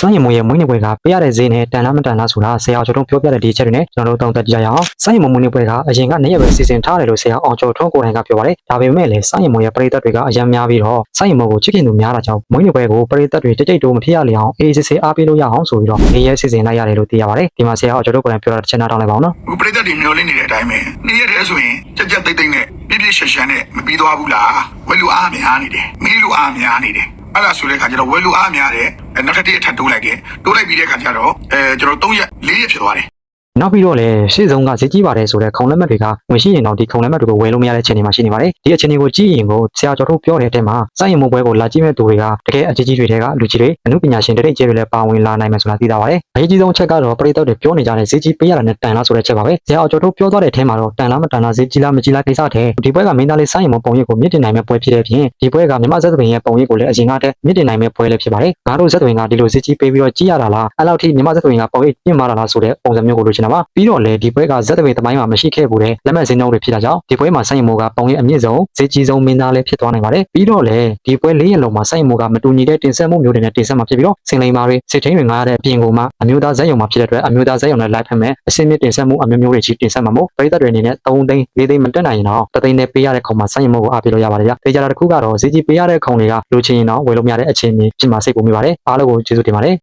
စွမ်းရည်မွေးရဲ့မွေးနေ့ပွဲကပေးရတဲ့ဈေးနဲ့တန်လားမတန်လားဆိုတာဆရာအောင်ကျော်တို့ပြောပြတဲ့ဒီချက်တွေနဲ့ကျွန်တော်တို့သုံးသပ်ကြရအောင်စွမ်းရည်မွေးနေ့ပွဲကအရင်ကနေရပဲစီစဉ်ထားတယ်လို့ဆရာအောင်ကျော်ထွန်းကိုယ်တိုင်ကပြောပါတယ်ဒါပေမဲ့လည်းစွမ်းရည်မွေးရဲ့ပရိသတ်တွေကအရင်များပြီးတော့စွမ်းရည်မွေးကိုချစ်ခင်သူများတာကြောင့်မွေးနေ့ပွဲကိုပရိသတ်တွေတိတ်တိတ်တိုးမဖြစ်ရလေအောင်အေးစစ်စစ်အားပေးလို့ရအောင်ဆိုပြီးတော့နေရဲစီစဉ်လိုက်ရတယ်လို့သိရပါတယ်ဒီမှာဆရာအောင်ကျော်တို့ကိုယ်တိုင်ပြောတာတစ်ချက်နားထောင်လိုက်ပါဦးနော် ပရိသတ်တွေမျောလင့်နေတဲ့အတိုင်းပဲနေ့ရက်တည်းဆိုရင်ကြက်ကြက်တိတ်တိတ်နဲ့ပြည့်ပြည့်ရှက်ရှက်နဲ့မပြီးသွားဘူးလားဝဲလူအားများနေတယ်မီးလူအားများနေတယ်အဲ့ဒါဆိုတဲ့ခါကျတော့ဝဲလူအားများတယ်နောက်တစ်ထပ်တိုးလိုက်တယ်တိုးလိုက်ပြီးတဲ့ခါကျတော့ကျွန်တော်3ရက်4ရက်ဖြစ်သွားတယ် နောက်ပြီးတော့လည်းရှေ့ဆုံးကဈေးကြီးပါတယ်ဆိုတဲ့ခုံလက်မှတ်တွေကဝင်ရှိရင်တော့ဒီခုံလက်မှတ်တွေကိုဝယ်လို့မရတဲ့အခြေအနေမှာရှိနေပါတယ်ဒီအခြေအနေကိုကြည့်ရင်ကိုဆရာကျော်တို့ပြောတဲ့အထက်မှာစိုက်ရင်မပွဲကိုလာကြည့်မဲ့သူတွေကတကယ်အကြီးကြီးတွေတဲကလူကြီးတွေအမှုပညာရှင်တွေကျဲတွေလည်းပါဝင်လာနိုင်မယ်ဆိုတာသိတာပါတယ်အရေးကြီးဆုံးအချက်ကတော့ပရိသတ်တွေပြောနေကြတဲ့ဈေးကြီးပေးရတာနဲ့တန်လားဆိုတဲ့ချက်ပါပဲဆရာကျော်တို့ပြောသွားတဲ့အထက်မှာတော့တန်လားမတန်လားဈေးကြီးလားမကြီးလားကိစ္စတဲ့ဒီပွဲကမင်းသားလေးစိုက်ရင်မပုံရိပ်ကိုမြင့်တင်နိုင်မဲ့ပွဲဖြစ်တဲ့ပြင်ဒီပွဲကမြမဇက်သဘင်ရဲ့ပုံရိပ်ကိုလည်းအရင်ကတည်းကမြင့်တင်နိုင်မဲ့ပွဲလည်းဖြစ်ပါတယ်ငါတို့ဇက်သဘင်ကဒီလိုဈေးကြီးပေးပြီးတော့ကြီးရတာလားအဲ့လောက်ထိမြမဇက်သဘင်ကပုံရိပ်ပြင့်မာတာလားဆိုတဲ့ပုံစံမျိုးကိုလိုချင်တာပါပြီးတော့လည်းဒီပွဲကဇက်တပေသမိုင်းမှာမရှိခဲ့ဘူးတဲ့လက်မှတ်စင်းနှုန်းတွေဖြစ်တာကြောင့်ဒီပွဲမှာစိုက်ရင်မိုးကပုံရိပ်အမြင့်ဆုံးဈေးကြီးဆုံးမင်းသားလည်းဖြစ်သွားနိုင်ပါတယ်ပြီးတော့လည်းဒီပွဲ၄ရက်လုံးမှာစိုက်ရင်မိုးကမတူညီတဲ့တင်ဆက်မှုမျိုးတွေနဲ့တင်ဆက်မှာဖြစ်ပြီးတော့စင်လိမ်မာတွေစစ်ထင်းတွေငားတဲ့အပြင်ကိုမှအမျိုးသားဇက်ရုံမှာဖြစ်တဲ့အတွက်အမျိုးသားဇက်ရုံနဲ့ live ဖက်မဲ့အစင်းမြင့်တင်ဆက်မှုအမျိုးမျိုးတွေကြီးတင်ဆက်မှာမို့ပရိသတ်တွေအနေနဲ့3သိန်း4သိန်းမတက်နိုင်ရင်တော့3သိန်းနဲ့ပေးရတဲ့ခုံမှာစိုက်ရင်မိုးကိုအားပေးလို့ရပါတယ်ဗျ။ဒေကြတာတစ်ခုကတော့ဈေးကြီးပေးရတဲ့ခုံတွေကလိုချင်ရင်တော့ဝယ်လို့မရတဲ့အခြေအနေဖြစ်မှာစိတ်ပူမိပါတယ်အားလုံးကိုကျေးဇူးတင်ပါတယ်